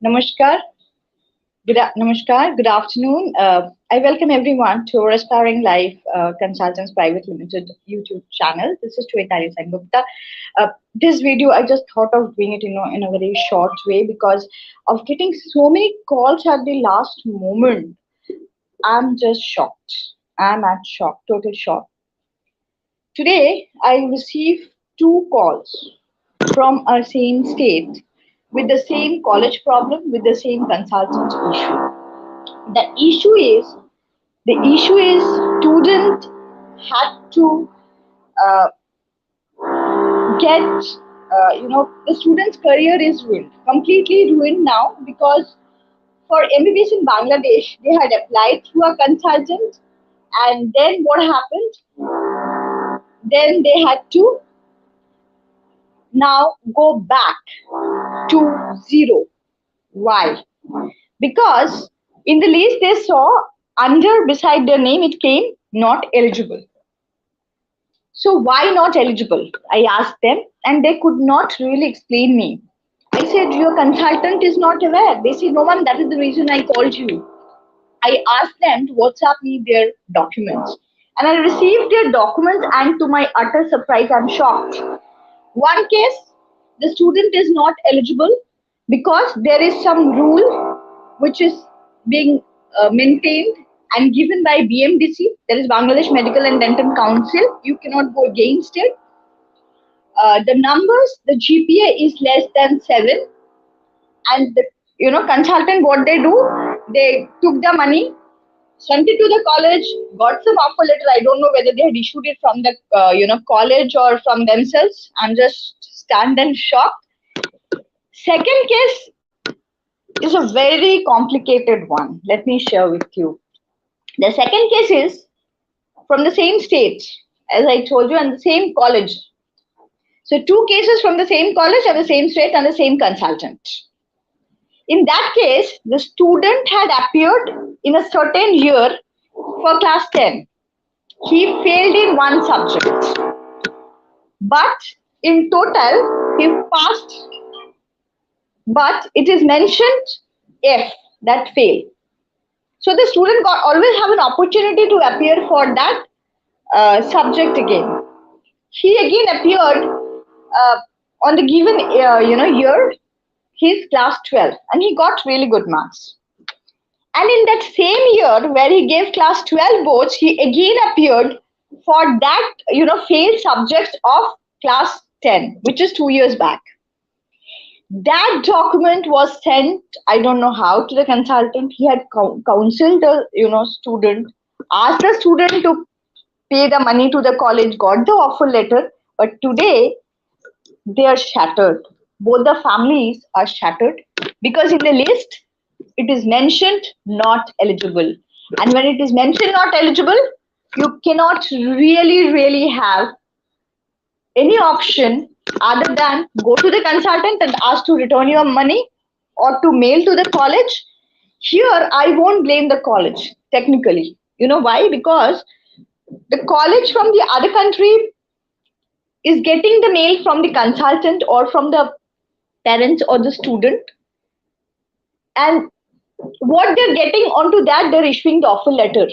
Namaskar. Namaskar. Good afternoon. I welcome everyone to our Aspiring Life Consultants Private Limited YouTube channel. This is Shweta Gupta. This video, I just thought of doing it, in a very short way because of getting so many calls at the last moment. I'm just shocked. I'm at shock, total shock. Today, I received two calls from our same state with the same college problem, with the same consultant issue. The issue is student had to uh, get the student's career is ruined, completely ruined now because for MBBS in Bangladesh they had applied through a consultant, and then what happened? Then they had to now go back to zero. Why? Because in the list they saw under beside their name it came not eligible. So why not eligible? I asked them and they could not really explain me. I said, your consultant is not aware. They said, no ma'am, that is the reason I called you. I asked them to WhatsApp me their documents. And I received their documents, and to my utter surprise, I'm shocked. One case, the student is not eligible because there is some rule which is being maintained and given by BMDC, that is Bangladesh Medical and Dental Council. You cannot go against it. The numbers, the GPA is less than 7, and the consultant, what they do, they took the money, sent it to the college, got some offer letter. I don't know whether they had issued it from the college or from themselves. I'm just stunned and shocked. Second case is a very complicated one. Let me share with you. The second case is from the same state, as I told you, and the same college. So two cases from the same college and the same state and the same consultant. In that case, the student had appeared in a certain year for class 10. He failed in one subject, but in total he passed. But it is mentioned F, that fail. So the student always have an opportunity to appear for that subject again. He again appeared on the given year. He's class 12 and he got really good marks. And in that same year where he gave class 12 boards, he again appeared for that failed subjects of class 10, which is 2 years back. That document was sent, I don't know how, to the consultant. He had counseled the student, asked the student to pay the money to the college, got the offer letter, but today they are shattered. Both the families are shattered because in the list it is mentioned not eligible. And when it is mentioned not eligible, you cannot really have any option other than go to the consultant and ask to return your money or to mail to the college. Here, I won't blame the college technically. You know why? Because the college from the other country is getting the mail from the consultant or from the parents or the student, and what they're getting onto that, they're issuing the offer letter.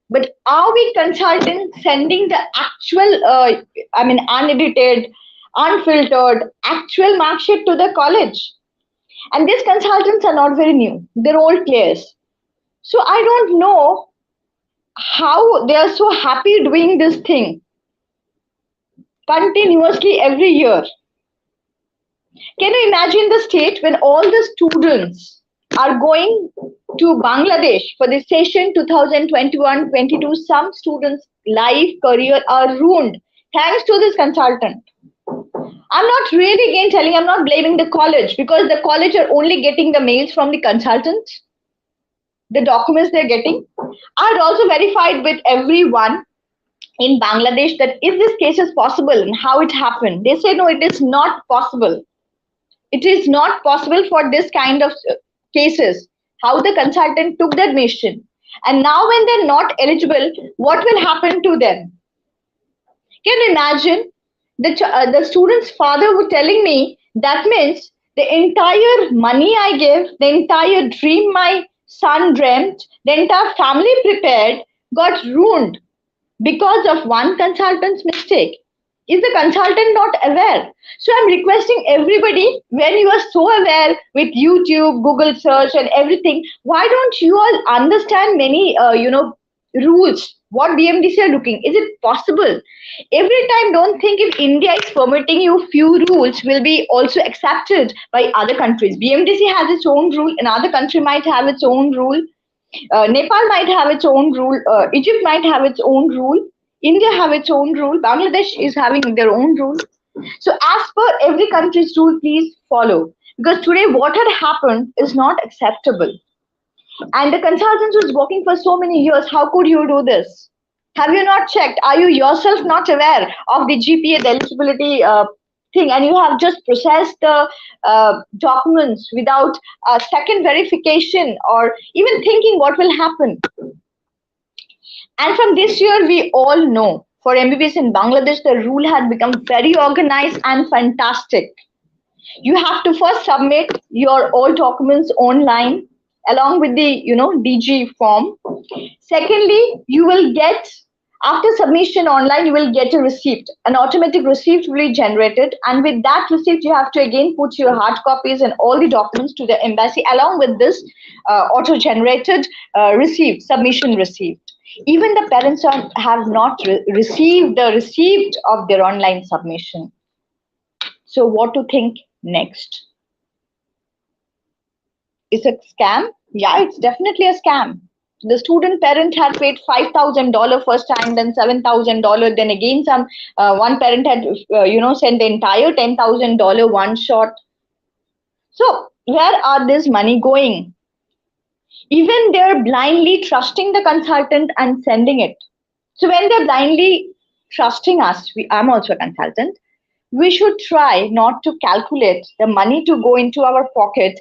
But are we consultants sending the actual, unedited, unfiltered, actual mark sheet to the college? And these consultants are not very new. They're old players. So I don't know how they are so happy doing this thing continuously every year. Can you imagine the state when all the students are going to Bangladesh for the session 2021-22? Some students' life, career are ruined thanks to this consultant. I'm not really again telling, I'm not blaming the college because the college are only getting the mails from the consultant. The documents they're getting. I had also verified with everyone in Bangladesh that if this case is possible and how it happened. They say no, it is not possible. It is not possible for this kind of cases. How the consultant took the admission. And now when they're not eligible, what will happen to them? Can you imagine the student's father was telling me that means The entire money I give, the entire dream my son dreamt, the entire family prepared got ruined because of one consultant's mistake. Is the consultant not aware? So I'm requesting everybody, when you are so aware with YouTube, Google search and everything, why don't you all understand many, rules? What BMDC are looking? Is it possible? Every time, don't think if India is permitting you few rules will be also accepted by other countries. BMDC has its own rule, another country might have its own rule, Nepal might have its own rule. Egypt might have its own rule. India have its own rule. Bangladesh is having their own rule. So as per every country's rule, please follow. Because today what had happened is not acceptable. And the consultant was working for so many years. How could you do this? Have you not checked? Are you yourself not aware of the GPA, the eligibility thing, and you have just processed the documents without a second verification or even thinking what will happen? And from this year, we all know for MBBS in Bangladesh, the rule had become very organized and fantastic. You have to first submit your all documents online along with the DG form. Secondly, you will get, after submission online, you will get a receipt. An automatic receipt will be generated, and with that receipt you have to again put your hard copies and all the documents to the embassy along with this auto generated receipt, submission receipt. Even the parents have not received the receipt of their online submission. So what to think next? Is it scam? Yeah, it's definitely a scam. The student parent had paid $5,000 first time, then $7,000, then again some one parent had sent the entire $10,000 one shot. So where are this money going? Even they're blindly trusting the consultant and sending it. So when they're blindly trusting us, I'm also a consultant, we should try not to calculate the money to go into our pocket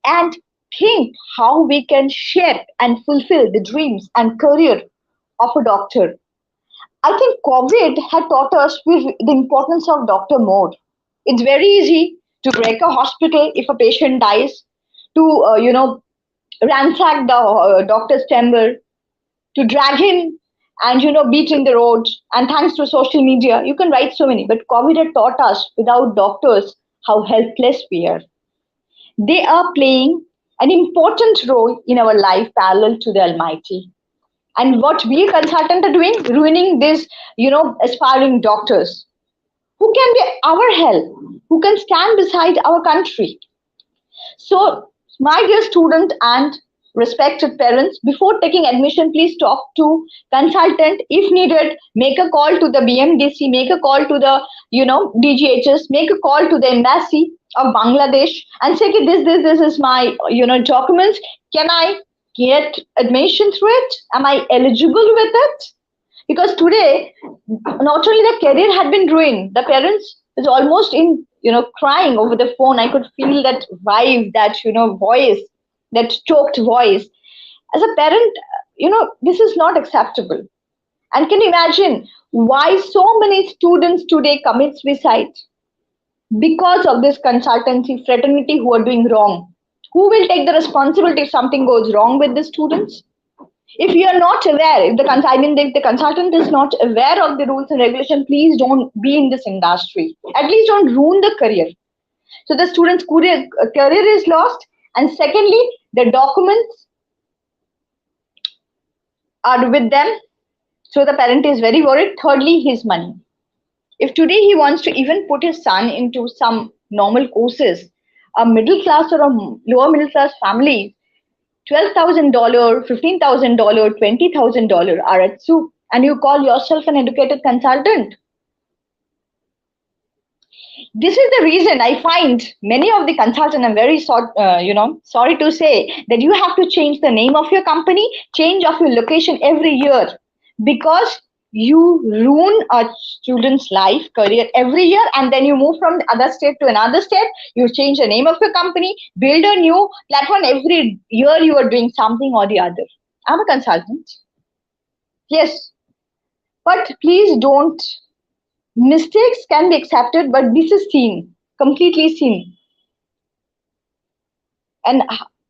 and think how we can shape and fulfill the dreams and career of a doctor. I think COVID had taught us the importance of doctor mode. It's very easy to break a hospital if a patient dies, to ransack the doctor's chamber, to drag him and beat in the road. And thanks to social media, you can write so many. But COVID had taught us without doctors how helpless we are. They are playing an important role in our life parallel to the Almighty. And what we consultants are doing, ruining these, aspiring doctors who can be our help, who can stand beside our country. So, my dear student and respected parents, before taking admission, please talk to consultant. If needed, make a call to the BMDC, make a call to the, DGHS, make a call to the embassy of Bangladesh and say, this is my, documents. Can I get admission through it? Am I eligible with it? Because today, not only the career had been ruined, the parents is almost in, crying over the phone. I could feel that vibe, that, voice, that choked voice. As a parent, this is not acceptable. And can you imagine why so many students today commit suicide? Because of this consultancy fraternity who are doing wrong. Who will take the responsibility if something goes wrong with the students? If you are not aware, if the consultant is not aware of the rules and regulation, please don't be in this industry. At least don't ruin the career. So the student's career is lost. And secondly, the documents are with them. So the parent is very worried. Thirdly, his money. If today he wants to even put his son into some normal courses, a middle class or a lower middle class family, $12,000, $15,000, $20,000 are at soup, and you call yourself an educated consultant. This is the reason I find many of the consultants, I'm very sorry to say that you have to change the name of your company, change of your location every year, because you ruin a student's life, career every year, and then you move from the other state to another state, you change the name of your company, build a new platform. Every year you are doing something or the other. I'm a consultant. Yes, but please don't. Mistakes can be accepted, but this is seen, completely seen. And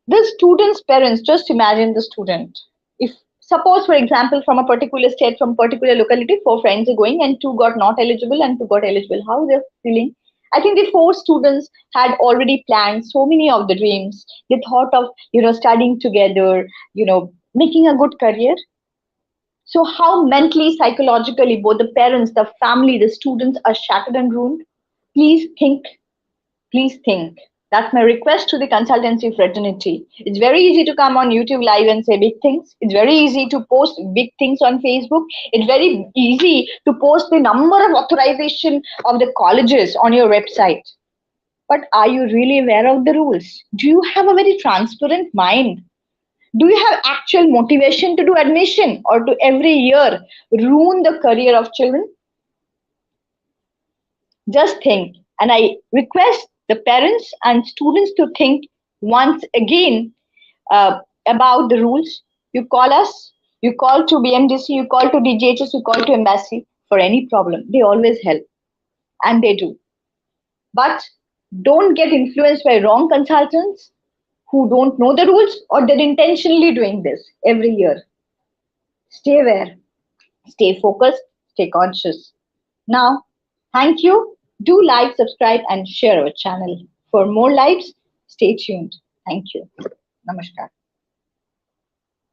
the student's parents, just imagine the student. If suppose, for example, from a particular state, from particular locality, four friends are going and two got not eligible and two got eligible, how they're feeling? I think the four students had already planned so many of the dreams. They thought of, studying together, making a good career. So how mentally, psychologically, both the parents, the family, the students are shattered and ruined? Please think. Please think. That's my request to the consultancy fraternity. It's very easy to come on YouTube live and say big things. It's very easy to post big things on Facebook. It's very easy to post the number of authorization of the colleges on your website. But are you really aware of the rules? Do you have a very transparent mind? Do you have actual motivation to do admission or to every year ruin the career of children? Just think. And I request the parents and students to think once again about the rules. You call us, you call to BMDC, you call to DGHS, you call to embassy for any problem. They always help, and they do. But don't get influenced by wrong consultants who don't know the rules or they're intentionally doing this every year. Stay aware, stay focused, stay conscious. Now, thank you. Do like, subscribe, and share our channel. For more lives, stay tuned. Thank you. Namaskar.